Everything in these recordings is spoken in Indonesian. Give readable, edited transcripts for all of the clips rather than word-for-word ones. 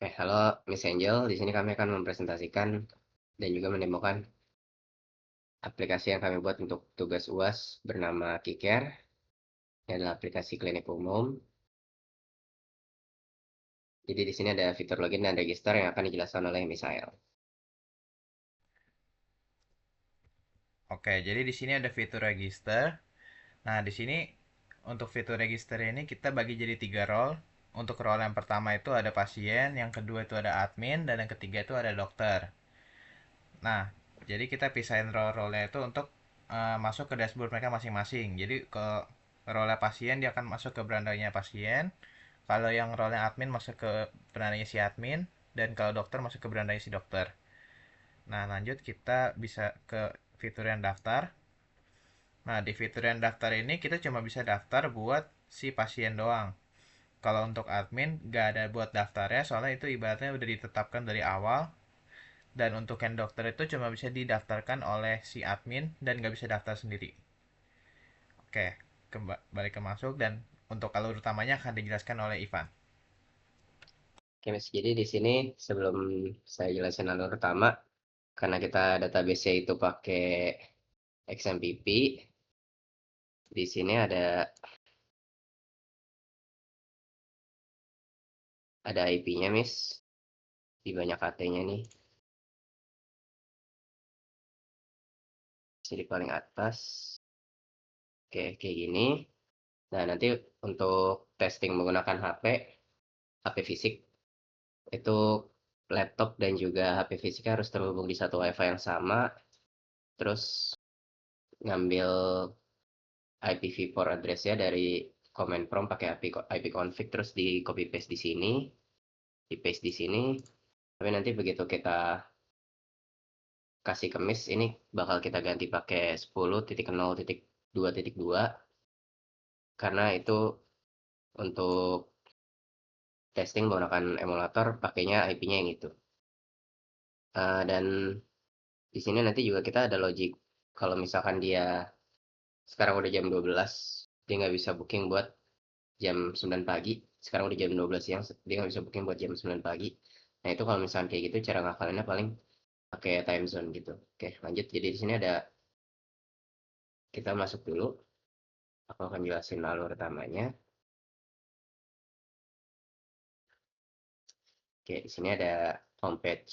Halo Miss Angel. Di sini kami akan mempresentasikan dan juga menemukan aplikasi yang kami buat untuk tugas UAS bernama Kiker. Ini adalah aplikasi klinik umum. Jadi di sini ada fitur login dan register yang akan dijelaskan oleh Misael. Oke, jadi di sini ada fitur register. Nah, di sini untuk fitur register ini kita bagi jadi tiga role. Untuk role yang pertama itu ada pasien, yang kedua itu ada admin, dan yang ketiga itu ada dokter. Nah, jadi kita pisahin role-role itu untuk masuk ke dashboard mereka masing-masing. Jadi ke role pasien dia akan masuk ke berandanya pasien. Kalau yang role admin masuk ke berandanya si admin, dan kalau dokter masuk ke berandanya si dokter. Nah, lanjut kita bisa ke fitur yang daftar. Nah, di fitur yang daftar ini kita cuma bisa daftar buat si pasien doang. Kalau untuk admin, nggak ada buat daftarnya, soalnya itu ibaratnya udah ditetapkan dari awal. Dan untuk yang dokter itu cuma bisa didaftarkan oleh si admin dan nggak bisa daftar sendiri. Oke, balik ke masuk dan untuk alur utamanya akan dijelaskan oleh Ivan. Oke, Miss. Jadi di sini sebelum saya jelasin alur utama, karena kita database itu pakai XMPP, di sini ada IP-nya, Miss. Di banyak AT-nya nih. Di paling atas. Oke, kayak gini. Nah, nanti untuk testing menggunakan HP fisik, itu laptop dan juga HP fisiknya harus terhubung di satu WiFi yang sama, terus ngambil IPv4 address-nya dari command prompt pakai ipconfig, terus di copy paste di sini, di paste di sini. Tapi nanti begitu kita kasih kemis, ini bakal kita ganti pakai 10.0.2.2, karena itu untuk testing menggunakan emulator pakainya IP-nya yang itu. Dan di sini nanti juga kita ada logic. Kalau misalkan dia sekarang udah jam 12, dia nggak bisa booking buat jam 9 pagi. Sekarang udah jam 12 siang, dia nggak bisa booking buat jam 9 pagi. Nah, itu kalau misalkan kayak gitu, cara ngakalinnya paling pakai time zone gitu. Oke, lanjut. Jadi di sini kita masuk dulu. Aku akan jelasin alur utamanya. Oke, di sini ada homepage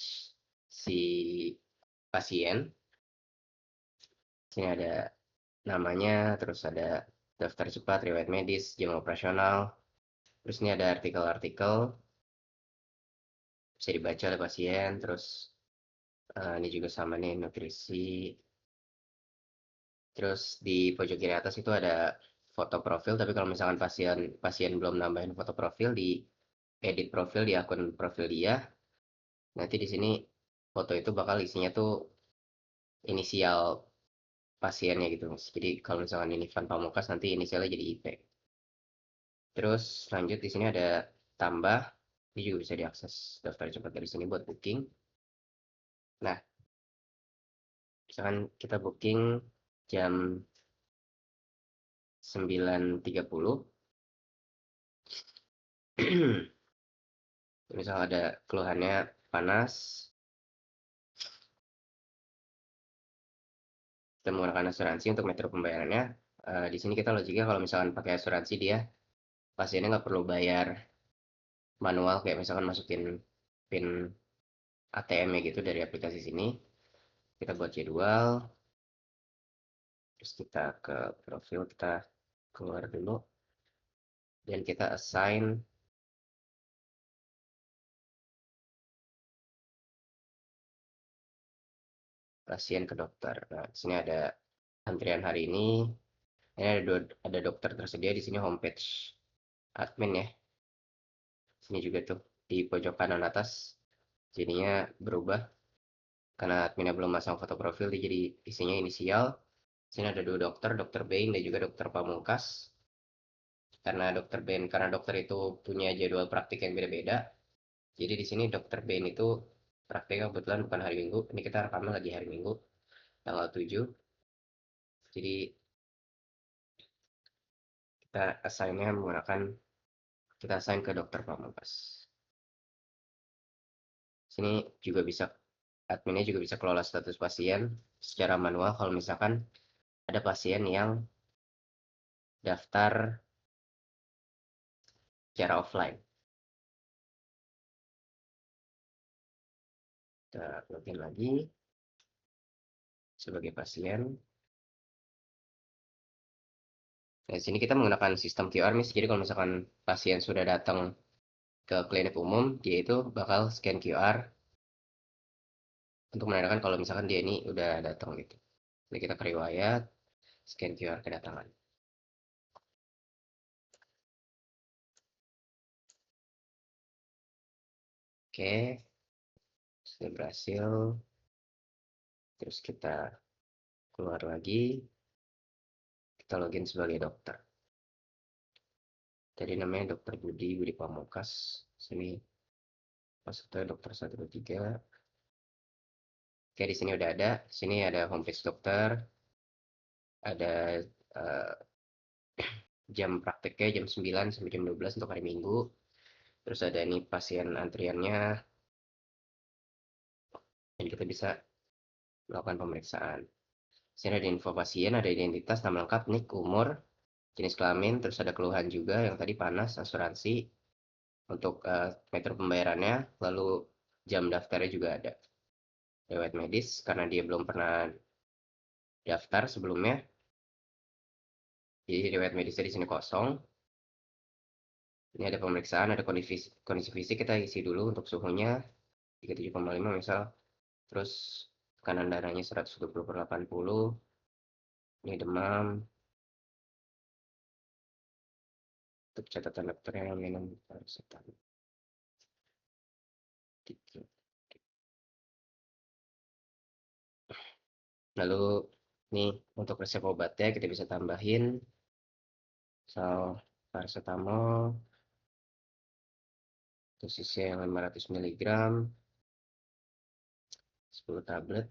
si pasien. Di sini ada namanya, terus ada daftar cepat, riwayat medis, jam operasional. Terus ini ada artikel-artikel, bisa dibaca oleh pasien. Terus ini juga sama nih, nutrisi. Terus di pojok kiri atas itu ada foto profil, tapi kalau misalkan pasien pasien belum nambahin foto profil, di edit profil di akun profil dia, nanti di sini foto itu bakal isinya tuh inisial pasiennya gitu, Mas. Jadi kalau misalkan ini Van Pamungkas, nanti inisialnya jadi IP. Terus lanjut, di sini ada tambah, ini juga bisa diakses daftar cepat dari sini buat booking. Nah, misalkan kita booking jam 9.30, misal ada keluhannya panas, kita menggunakan asuransi untuk metode pembayarannya. Di sini kita logiknya kalau misalkan pakai asuransi, dia pasiennya nggak perlu bayar manual, kayak misalkan masukin PIN ATM-nya gitu dari aplikasi sini. Kita buat jadwal, terus kita ke profil, kita keluar dulu, dan kita assign pasien ke dokter. Nah, di sini ada antrian hari ini. Ini ada dokter tersedia di sini, homepage admin ya. Sini juga tuh di pojok kanan atas jadinya berubah karena adminnya belum masang foto profil, dia jadi isinya inisial. Sini ada dua dokter, dokter Bain dan juga dokter Pamungkas. Karena dokter itu punya jadwal praktik yang beda-beda. Jadi di sini dokter Bain itu praktiknya kebetulan bukan hari Minggu. Ini kita rekaman lagi hari Minggu, tanggal 7. Jadi kita assign-nya menggunakan kita assign ke dokter Pamungkas. Sini juga bisa, adminnya juga bisa kelola status pasien secara manual kalau misalkan ada pasien yang daftar secara offline. Kita login lagi sebagai pasien. Nah, di sini kita menggunakan sistem QR, Miss. Jadi kalau misalkan pasien sudah datang ke klinik umum, dia itu bakal scan QR untuk menandakan kalau misalkan dia ini udah datang gitu. Jadi kita ke riwayat, scan QR kedatangan. Oke, sudah berhasil. Terus kita keluar lagi, kita login sebagai dokter. Tadi namanya Dokter Budi Pamungkas. Sini maksudnya dokter 123. Oke, di sini udah ada. Sini ada homepage dokter, ada uh, jam prakteknya jam 9 sampai jam 12 untuk hari Minggu. Terus ada nih pasien antriannya, dan kita bisa melakukan pemeriksaan. Sini ada info pasien, ada identitas, nama lengkap, nik, umur, jenis kelamin, terus ada keluhan juga yang tadi panas, asuransi, untuk metode pembayarannya, lalu jam daftarnya juga ada. Riwayat medis, karena dia belum pernah daftar sebelumnya, jadi riwayat medisnya di sini kosong. Ini ada pemeriksaan, ada kondisi fisik, kita isi dulu untuk suhunya 37,5 misal, terus tekanan darahnya 120/80, ini demam, untuk catatan dokternya minum paracetamol 3. Lalu nih untuk resep obatnya kita bisa tambahin misal paracetamol dosisnya yang 500 mg 10 tablet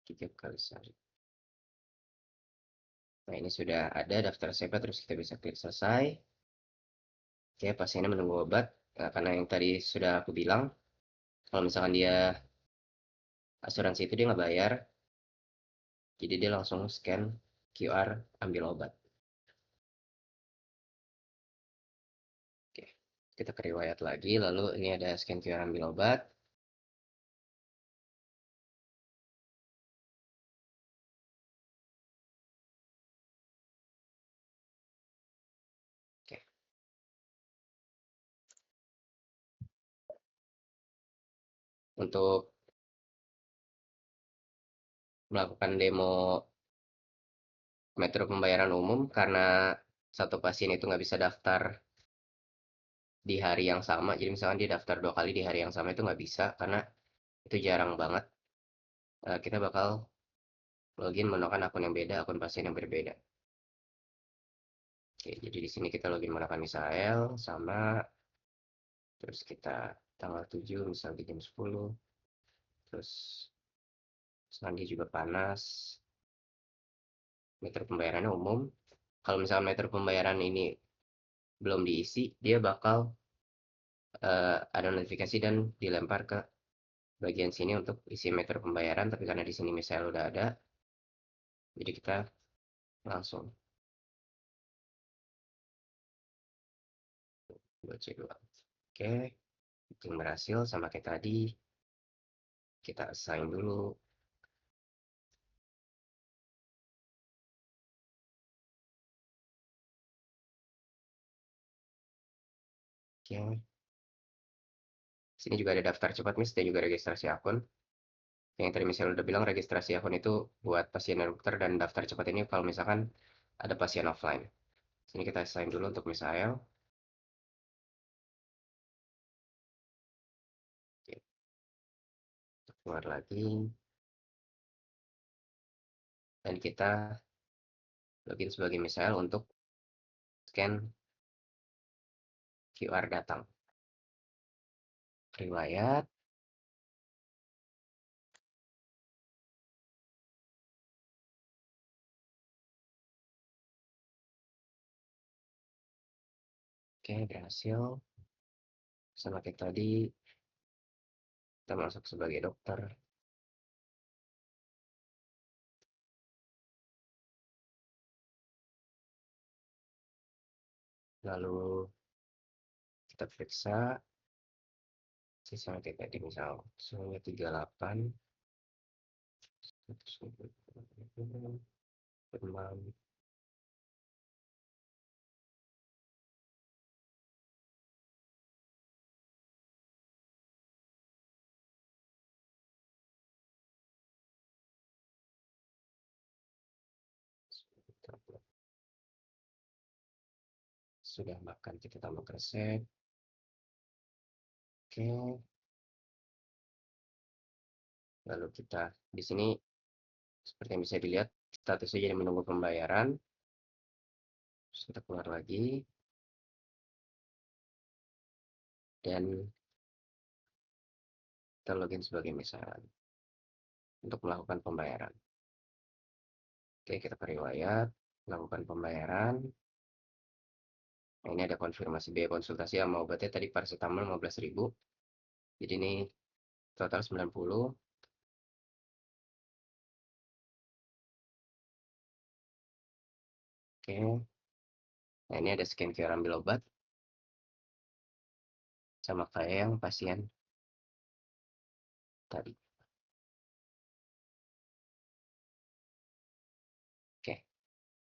3 kali sehari. Nah, ini sudah ada daftar resepnya, terus kita bisa klik selesai. Oke, pasiennya menunggu obat. Nah, karena yang tadi sudah aku bilang, kalau misalkan dia asuransi itu dia nggak bayar, jadi dia langsung scan QR ambil obat. Oke, kita ke riwayat lagi, lalu ini ada scan QR ambil obat. Oke. Untuk melakukan demo metode pembayaran umum, karena satu pasien itu nggak bisa daftar di hari yang sama, jadi misalkan dia daftar 2 kali di hari yang sama itu nggak bisa, karena itu jarang banget. Kita bakal login menggunakan akun yang beda, akun pasien yang berbeda. Oke, jadi di sini kita login menggunakan Misael sama, terus kita tanggal 7 misalnya jam 10, terus Sandi juga panas. Metode pembayarannya umum. Kalau misalnya metode pembayaran ini belum diisi, dia bakal ada notifikasi dan dilempar ke bagian sini untuk isi metode pembayaran. Tapi karena di sini misalnya udah ada, jadi kita langsung baca dulu. Oke, itu berhasil sama kayak tadi. Kita assign dulu. Oke. Sini juga ada daftar cepat, Miss, dan juga registrasi akun. Yang tadi misalnya udah bilang, registrasi akun itu buat pasien dan dokter, dan daftar cepat ini kalau misalkan ada pasien offline. Sini kita assign dulu untuk misalnya. Oke, keluar lagi. Dan kita login sebagai misalnya untuk scan QR datang. Riwayat. Oke, berhasil. sama kayak tadi, kita masuk sebagai dokter. Lalu kita periksa sisanya kayak tadi, misal semuanya 38, demam, sudah makan, kita tambah resep. Oke, lalu kita di sini seperti yang bisa dilihat statusnya jadi menunggu pembayaran. Terus kita keluar lagi dan kita login sebagai mesan untuk melakukan pembayaran. Oke, kita ke riwayat, melakukan pembayaran. Nah, ini ada konfirmasi biaya konsultasi sama obatnya tadi paracetamol 15.000. Jadi ini total 90. Oke. Nah, ini ada scan QR ambil obat. Sama kayak yang pasien tadi. Oke,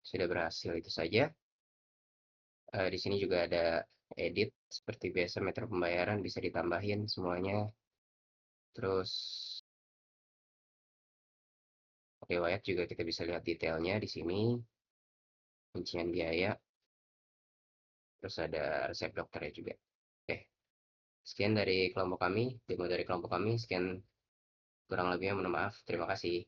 sudah berhasil itu saja. Di sini juga ada edit seperti biasa, metode pembayaran bisa ditambahin semuanya. Terus riwayat juga kita bisa lihat detailnya di sini, rincian biaya, terus ada resep dokternya juga. Oke, sekian dari kelompok kami, demo dari kelompok kami. Sekian, kurang lebihnya mohon maaf. Terima kasih.